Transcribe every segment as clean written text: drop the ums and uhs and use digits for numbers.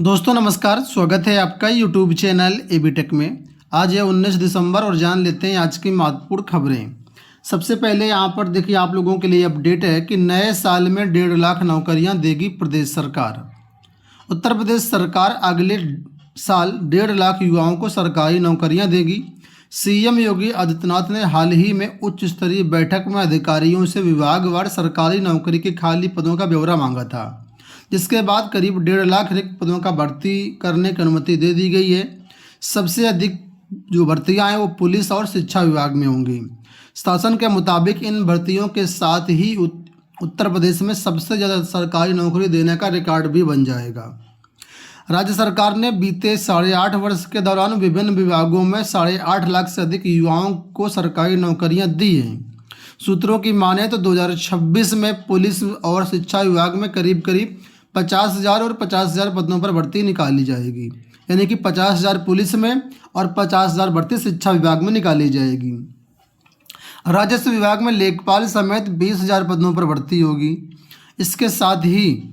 दोस्तों नमस्कार, स्वागत है आपका यूट्यूब चैनल एबी टेक में। आज है 19 दिसंबर और जान लेते हैं आज की महत्वपूर्ण खबरें। सबसे पहले यहाँ पर देखिए आप लोगों के लिए अपडेट है कि नए साल में 1.5 लाख नौकरियाँ देगी प्रदेश सरकार। उत्तर प्रदेश सरकार अगले साल 1.5 लाख युवाओं को सरकारी नौकरियाँ देगी। सीएम योगी आदित्यनाथ ने हाल ही में उच्च स्तरीय बैठक में अधिकारियों से विभागवार सरकारी नौकरी के खाली पदों का ब्यौरा मांगा था, जिसके बाद करीब 1.5 लाख रिक्त पदों का भर्ती करने की अनुमति दे दी गई है। सबसे अधिक जो भर्तियां हैं वो पुलिस और शिक्षा विभाग में होंगी। शासन के मुताबिक इन भर्तियों के साथ ही उत्तर प्रदेश में सबसे ज़्यादा सरकारी नौकरी देने का रिकॉर्ड भी बन जाएगा। राज्य सरकार ने बीते 8.5 वर्ष के दौरान विभिन्न विभागों में 8.5 लाख से अधिक युवाओं को सरकारी नौकरियां दी हैं। सूत्रों की माने तो 2026 में पुलिस और शिक्षा विभाग में करीब 50,000 और 50,000 पदों पर भर्ती निकाली जाएगी, यानी कि 50,000 पुलिस में और 50,000 भर्ती शिक्षा विभाग में निकाली जाएगी। राजस्व विभाग में लेखपाल समेत 20,000 पदों पर भर्ती होगी। इसके साथ ही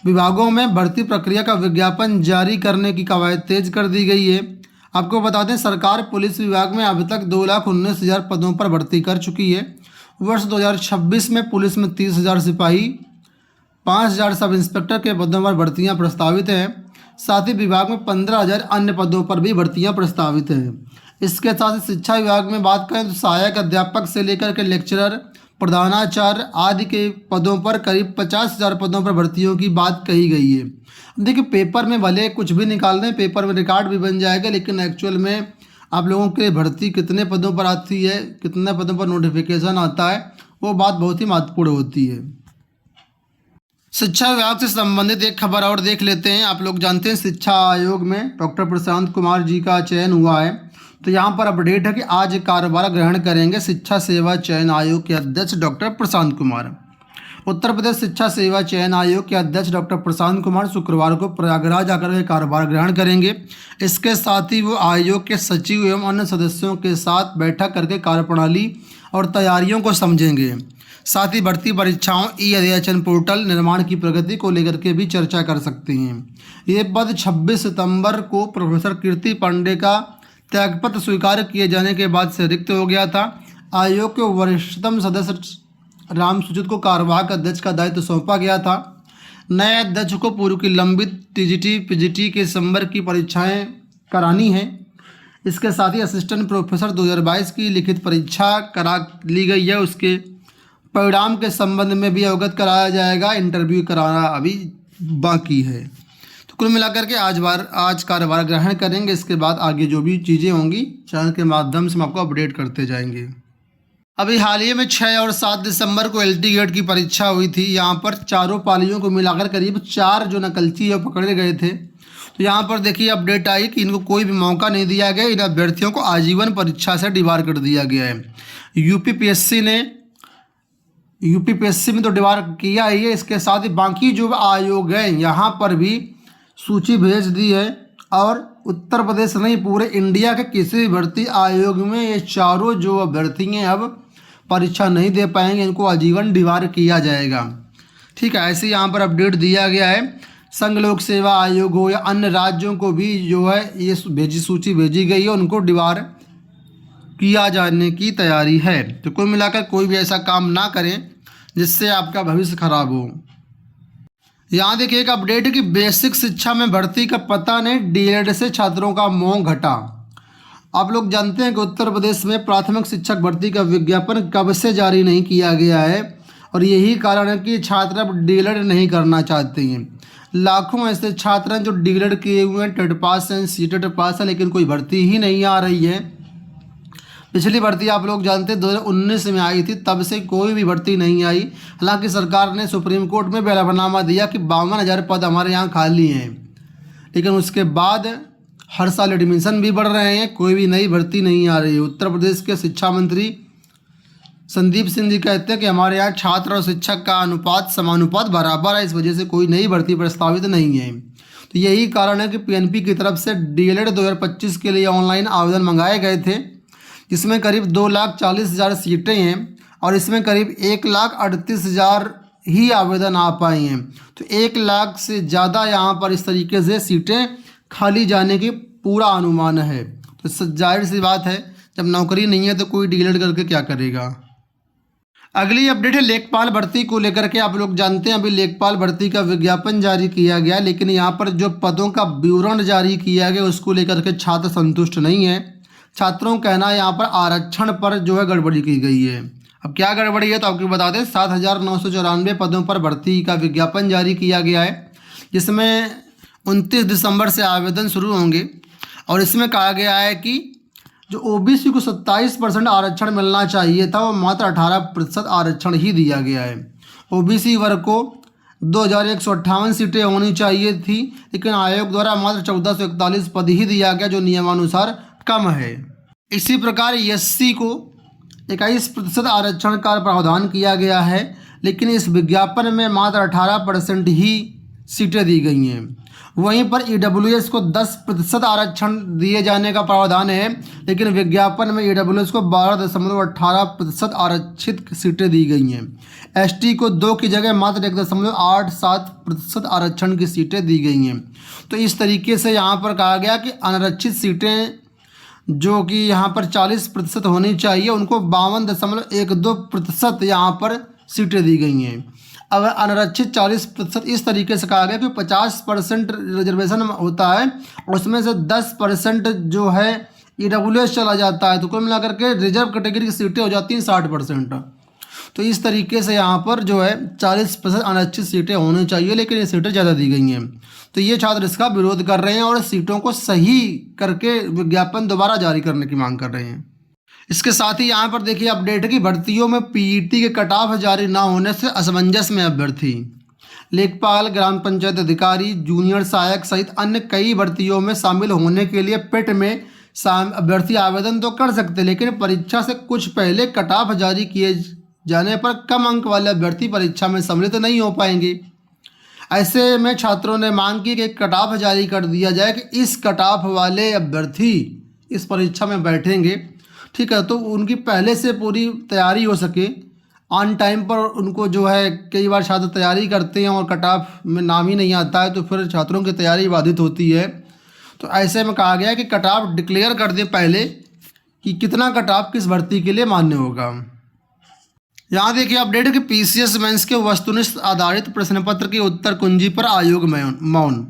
विभागों में भर्ती प्रक्रिया का विज्ञापन जारी करने की कवायद तेज कर दी गई है। आपको बता दें, सरकार पुलिस विभाग में अभी तक 2,19,000 पदों पर भर्ती कर चुकी है। वर्ष 2026 में पुलिस में 30,000 सिपाही, 5,000 सब इंस्पेक्टर के पदों पर भर्तियां प्रस्तावित हैं। साथ ही विभाग में 15,000 अन्य पदों पर भी भर्तियां प्रस्तावित हैं। इसके साथ ही शिक्षा विभाग में बात करें तो सहायक अध्यापक से लेकर के लेक्चरर, प्रधानाचार्य आदि के पदों पर करीब 50,000 पदों पर भर्तियों की बात कही गई है। देखिए, पेपर में भले कुछ भी निकाल दें, पेपर में रिकॉर्ड भी बन जाएगा, लेकिन एक्चुअल में आप लोगों के भर्ती कितने पदों पर आती है, कितने पदों पर नोटिफिकेशन आता है, वो बात बहुत ही महत्वपूर्ण होती है। शिक्षा विभाग से संबंधित एक खबर और देख लेते हैं। आप लोग जानते हैं शिक्षा आयोग में डॉक्टर प्रशांत कुमार जी का चयन हुआ है। तो यहाँ पर अपडेट है कि आज कार्यभार ग्रहण करेंगे शिक्षा सेवा चयन आयोग के अध्यक्ष डॉक्टर प्रशांत कुमार। उत्तर प्रदेश शिक्षा सेवा चयन आयोग के अध्यक्ष डॉक्टर प्रशांत कुमार शुक्रवार को प्रयागराज आकर के कार्यभार ग्रहण करेंगे। इसके साथ ही वो आयोग के सचिव एवं अन्य सदस्यों के साथ बैठक करके कार्यप्रणाली और तैयारियों को समझेंगे। साथ ही भर्ती परीक्षाओं, ई अध्याचन पोर्टल निर्माण की प्रगति को लेकर के भी चर्चा कर सकते हैं। ये पद 26 सितंबर को प्रोफेसर कीर्ति पांडे का त्यागपत्र स्वीकार किए जाने के बाद से रिक्त हो गया था। आयोग के वरिष्ठतम सदस्य राम सुजित को कार्यवाहक अध्यक्ष का दायित्व सौंपा गया था। नए अध्यक्ष को पूर्व की लंबित टीजीटी, पीजीटी के दिसंबर की परीक्षाएं करानी है। इसके साथ ही असिस्टेंट प्रोफेसर 2022 की लिखित परीक्षा करा ली गई है, उसके परिणाम के संबंध में भी अवगत कराया जाएगा। इंटरव्यू कराना अभी बाकी है। तो कुल मिलाकर के आज कार्यभार ग्रहण करेंगे। इसके बाद आगे जो भी चीज़ें होंगी चैनल के माध्यम से हम आपको अपडेट करते जाएंगे। अभी हाल ही में 6 और 7 दिसंबर को एलटी गेट की परीक्षा हुई थी। यहाँ पर चारों पालियों को मिलाकर करीब 4 जो नकलची है पकड़े गए थे। तो यहाँ पर देखिए अपडेट आई कि इनको कोई भी मौका नहीं दिया गया। इन अभ्यर्थियों को आजीवन परीक्षा से डिबार कर दिया गया है। यूपीपीएससी में तो डिबार किया ही है। इसके साथ ही बाकी जो आयोग हैं यहाँ पर भी सूची भेज दी है। और उत्तर प्रदेश नहीं, पूरे इंडिया के किसी भी भर्ती आयोग में ये चारों जो अभ्यर्थी हैं अब परीक्षा नहीं दे पाएंगे, इनको आजीवन डिबार किया जाएगा। ठीक है, ऐसे यहाँ पर अपडेट दिया गया है। संघ लोक सेवा आयोग हो या अन्य राज्यों को भी जो है ये सूची भेजी गई है, उनको डिबार किया जाने की तैयारी है। तो कुल मिलाकर कोई भी ऐसा काम ना करें जिससे आपका भविष्य खराब हो। यहाँ देखिए एक अपडेट है कि बेसिक शिक्षा में भर्ती का पता नहीं, डीएलएड से छात्रों का मोह घटा। आप लोग जानते हैं कि उत्तर प्रदेश में प्राथमिक शिक्षक भर्ती का विज्ञापन कब से जारी नहीं किया गया है, और यही कारण है कि छात्र अब डीएलएड नहीं करना चाहते हैं। लाखों ऐसे छात्र हैं जो डीएलएड किए हुए हैं, टेट पास हैं, सीटेट पास है, लेकिन कोई भर्ती ही नहीं आ रही है। पिछली भर्ती आप लोग जानते हैं 2019 में आई थी, तब से कोई भी भर्ती नहीं आई। हालांकि सरकार ने सुप्रीम कोर्ट में भी हलफनामा दिया कि 52,000 पद हमारे यहाँ खाली हैं, लेकिन उसके बाद हर साल एडमिशन भी बढ़ रहे हैं, कोई भी नई भर्ती नहीं आ रही है। उत्तर प्रदेश के शिक्षा मंत्री संदीप सिंह जी कहते हैं कि हमारे यहाँ छात्र और शिक्षक का अनुपात समानुपात बराबर है, इस वजह से कोई नई भर्ती प्रस्तावित नहीं है। तो यही कारण है कि पीएनपी की तरफ से डीएलएड 2025 के लिए ऑनलाइन आवेदन मंगाए गए थे, जिसमें करीब 2,40,000 सीटें हैं और इसमें करीब 1,38,000 ही आवेदन आ पाए हैं। तो 1 लाख से ज़्यादा यहाँ पर इस तरीके से सीटें खाली जाने की पूरा अनुमान है। तो जाहिर सी बात है, जब नौकरी नहीं है तो कोई डीएलएड करके क्या करेगा। अगली अपडेट है लेखपाल भर्ती को लेकर के। आप लोग जानते हैं अभी लेखपाल भर्ती का विज्ञापन जारी किया गया, लेकिन यहाँ पर जो पदों का विवरण जारी किया गया उसको लेकर के छात्र संतुष्ट नहीं है। छात्रों का कहना है यहाँ पर आरक्षण पर जो है गड़बड़ी की गई है। अब क्या गड़बड़ी है तो आपको बता दें, 7,994 पदों पर भर्ती का विज्ञापन जारी किया गया है, जिसमें 29 दिसंबर से आवेदन शुरू होंगे। और इसमें कहा गया है कि जो ओबीसी को 27% आरक्षण मिलना चाहिए था वो मात्र 18% आरक्षण ही दिया गया है। ओबीसी वर्ग को 2,158 सीटें होनी चाहिए थी, लेकिन आयोग द्वारा मात्र 1,441 पद ही दिया गया, जो नियमानुसार कम है। इसी प्रकार एससी को 21% आरक्षण का प्रावधान किया गया है, लेकिन इस विज्ञापन में मात्र 18% ही सीटें दी गई हैं। वहीं पर ईडब्ल्यूएस को 10% आरक्षण दिए जाने का प्रावधान है, लेकिन विज्ञापन में ईडब्ल्यूएस को 12.18% आरक्षित सीटें दी गई हैं। एसटी को 2 की जगह मात्र 1.87% आरक्षण की सीटें दी गई हैं। तो इस तरीके से यहाँ पर कहा गया कि अनारक्षित सीटें जो कि यहाँ पर 40% होनी चाहिए, उनको 52.12% यहाँ पर सीटें दी गई हैं। अब अनारक्षित 40% इस तरीके से कहा गया कि 50% रिजर्वेशन होता है, उसमें से 10% जो है ईडब्ल्यूएस चला जाता है, तो कुल मिलाकर के रिजर्व कैटेगरी की सीटें हो जाती हैं 60%। तो इस तरीके से यहाँ पर जो है 40% अनारक्षित सीटें होनी चाहिए, लेकिन ये सीटें ज़्यादा दी गई हैं। तो ये छात्र इसका विरोध कर रहे हैं और सीटों को सही करके विज्ञापन दोबारा जारी करने की मांग कर रहे हैं। इसके साथ ही यहाँ पर देखिए अपडेट है कि भर्तियों में पीईटी के कट ऑफ जारी न होने से असमंजस में अभ्यर्थी। लेखपाल, ग्राम पंचायत अधिकारी, जूनियर सहायक सहित अन्य कई भर्तियों में शामिल होने के लिए पेट में अभ्यर्थी आवेदन तो कर सकते, लेकिन परीक्षा से कुछ पहले कट ऑफ जारी किए जाने पर कम अंक वाले अभ्यर्थी परीक्षा में सम्मिलित नहीं हो पाएंगे। ऐसे में छात्रों ने मांग की कि कट ऑफ जारी कर दिया जाए कि इस कट ऑफ वाले अभ्यर्थी इस परीक्षा में बैठेंगे, ठीक है, तो उनकी पहले से पूरी तैयारी हो सके। ऑन टाइम पर उनको जो है, कई बार छात्र तैयारी करते हैं और कट ऑफ में नाम ही नहीं आता है, तो फिर छात्रों की तैयारी बाधित होती है। तो ऐसे में कहा गया कि कट ऑफ डिक्लेयर कर दे पहले कि कितना कट ऑफ किस भर्ती के लिए मान्य होगा। यहाँ देखिए अपडेट है कि पीसीएस मेंस के वस्तुनिष्ठ आधारित प्रश्न पत्र की उत्तर कुंजी पर आयोग मौन।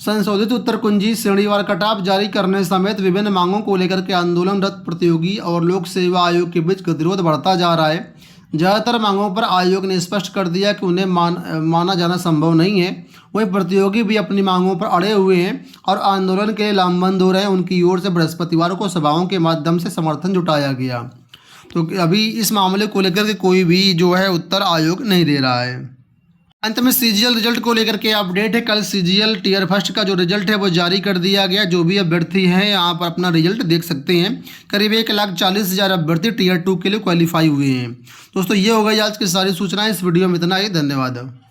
संशोधित उत्तर कुंजी श्रेणीवार कट ऑफ जारी करने समेत विभिन्न मांगों को लेकर के आंदोलनरत प्रतियोगी और लोक सेवा आयोग के बीच गतिरोध बढ़ता जा रहा है। ज़्यादातर मांगों पर आयोग ने स्पष्ट कर दिया कि उन्हें माना जाना संभव नहीं है। वहीं प्रतियोगी भी अपनी मांगों पर अड़े हुए हैं और आंदोलन के लिए लामबंद हो रहे हैं। उनकी ओर से बृहस्पतिवार को सभाओं के माध्यम से समर्थन जुटाया गया। तो अभी इस मामले को लेकर के कोई भी जो है उत्तर आयोग नहीं दे रहा है। अंत में सीजीएल रिजल्ट को लेकर के अपडेट है। कल सीजीएल टीयर फर्स्ट का जो रिजल्ट है वो जारी कर दिया गया। जो भी अभ्यर्थी हैं यहाँ पर अपना रिजल्ट देख सकते हैं। करीब 1,40,000 अभ्यर्थी टीयर 2 के लिए क्वालिफाई हुए हैं। दोस्तों ये हो गई आज की सारी सूचनाएं। इस वीडियो में इतना ही। धन्यवाद।